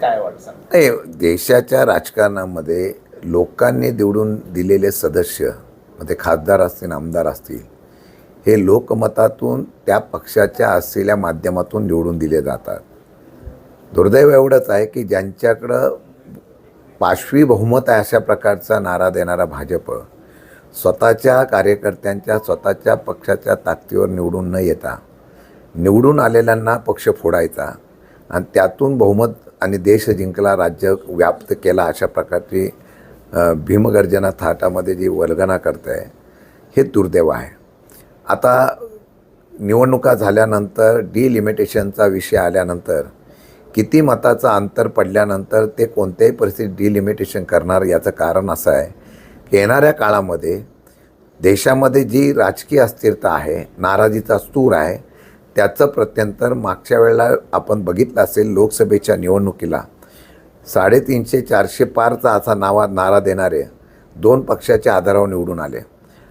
काय वाटतं? नाही, देशाच्या राजकारणामध्ये लोकांनी निवडून दिलेले सदस्य, मग ते खासदार असतील, आमदार असतील, हे लोकमतातून त्या पक्षाच्या असलेल्या माध्यमातून निवडून दिले जातात. दुर्दैव एवढंच आहे की ज्यांच्याकडं पाशवी बहुमत आहे अशा प्रकारचा नारा देणारा भाजप स्वतःच्या कार्यकर्त्यांच्या, स्वतःच्या पक्षाच्या ताकदीवर निवडून न येता निवडून आलेल्यांना पक्ष फोडायचा आणि त्यातून बहुमत आणि देश जिंकला, राज्य व्याप्त केला, अशा प्रकारची भीमगर्जना थाटामध्ये जी वल्गना करत आहे, हे दुर्दैव आहे. आता निवडणुका झाल्यानंतर डिलिमिटेशनचा विषय आल्यानंतर किती मताचं अंतर पडल्यानंतर ते कोणत्याही परिस्थितीत डिलिमिटेशन करणार, याचं कारण असं आहे की येणाऱ्या काळामध्ये देशामध्ये जी राजकीय अस्थिरता आहे, नाराजीचा सूर आहे, त्याचं प्रत्यंतर मागच्या वेळेला आपण बघितलं असेल. लोकसभेच्या निवडणुकीला 350-400 पारचा असा नारा देणारे 2 पक्षाच्या आधारावर निवडून आले.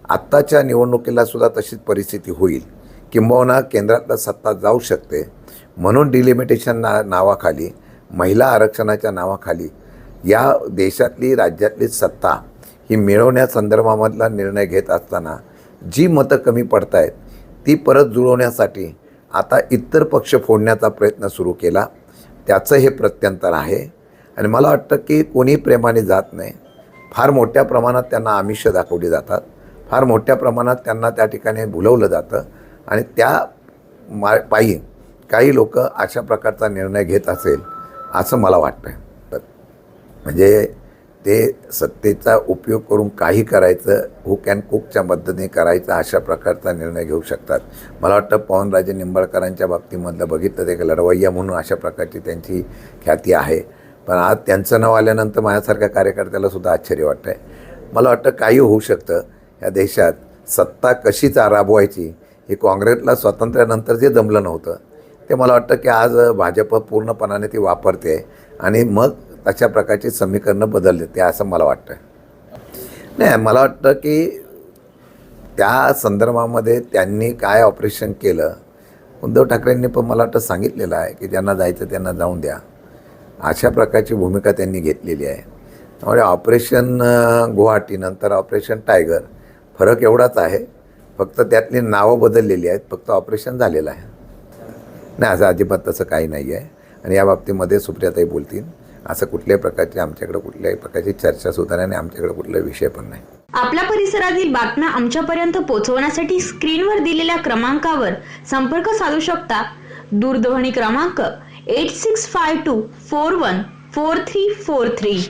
आत्ताच्या निवडणुकीला सुद्धा तशीच परिस्थिती होईल, किंबहुना केंद्रातलं सत्ता जाऊ शकते. म्हणून डिलिमिटेशन नावाखाली, महिला आरक्षणाच्या नावाखाली या देशातली, राज्यातली सत्ता ही मिळवण्यासंदर्भामधला निर्णय घेत असताना जी मतं कमी पडत आहेत ती परत जुळवण्यासाठी आता इतर पक्ष फोडण्याचा प्रयत्न सुरू केला. त्याचं हे प्रत्यंतर आहे. आणि मला वाटतं की कोणी प्रेमाने जात नाही. फार मोठ्या प्रमाणात त्यांना आमिष दाखवली जातात, फार मोठ्या प्रमाणात त्यांना त्या ठिकाणी भुलवलं जातं आणि त्या पायी काही लोक अशा प्रकारचा निर्णय घेत असेल असं मला वाटतं. म्हणजे ते सत्तेचा उपयोग करून काही करायचं, हुक अँड कुकच्या पद्धतीने करायचं, अशा प्रकारचा निर्णय घेऊ शकतात. मला वाटतं पवनराजे निंबाळकरांच्या बाबतीमधलं बघितलं ते लढवय्या म्हणून अशा प्रकारची त्यांची ख्याती आहे. पण आज त्यांचं नाव आल्यानंतर माझ्यासारख्या कार्यकर्त्याला सुद्धा आश्चर्य वाटतं आहे. मला वाटतं काही होऊ शकतं. या देशात सत्ता कशी राबवायची हे काँग्रेसला स्वातंत्र्यानंतर जे जमलं नव्हतं, ते मला वाटतं की आज भाजप पूर्णपणाने ती वापरते आणि मग अशा प्रकारची समीकरणं बदलले ते, असं मला वाटतं. नाही, मला वाटतं की त्या संदर्भामध्ये त्यांनी काय ऑपरेशन केलं, उद्धव ठाकरेंनी पण मला वाटतं सांगितलेलं आहे की ज्यांना जायचं त्यांना जाऊन द्या, अशा प्रकारची भूमिका त्यांनी घेतलेली आहे. त्यामुळे ऑपरेशन गुवाहाटी नंतर ऑपरेशन टायगर फरक एवढाच आहे, फक्त त्यातली नावं बदललेली आहेत, फक्त ऑपरेशन झालेलं आहे. नाही, असं अजिबात तसं काही नाही आहे. आणि या बाबतीमध्ये सुप्रियाताई बोलतील, असं कुठल्याही प्रकारची आमच्याकडे कुठल्याही प्रकारची चर्चा सुद्धा नाही आणि आमच्याकडे कुठलाही विषय पण नाही. आपल्या परिसरातील बातम्या आमच्यापर्यंत पोहोचवण्यासाठी स्क्रीनवर दिलेल्या क्रमांकावर संपर्क साधू शकता. दूरध्वनी क्रमांक 8652414343.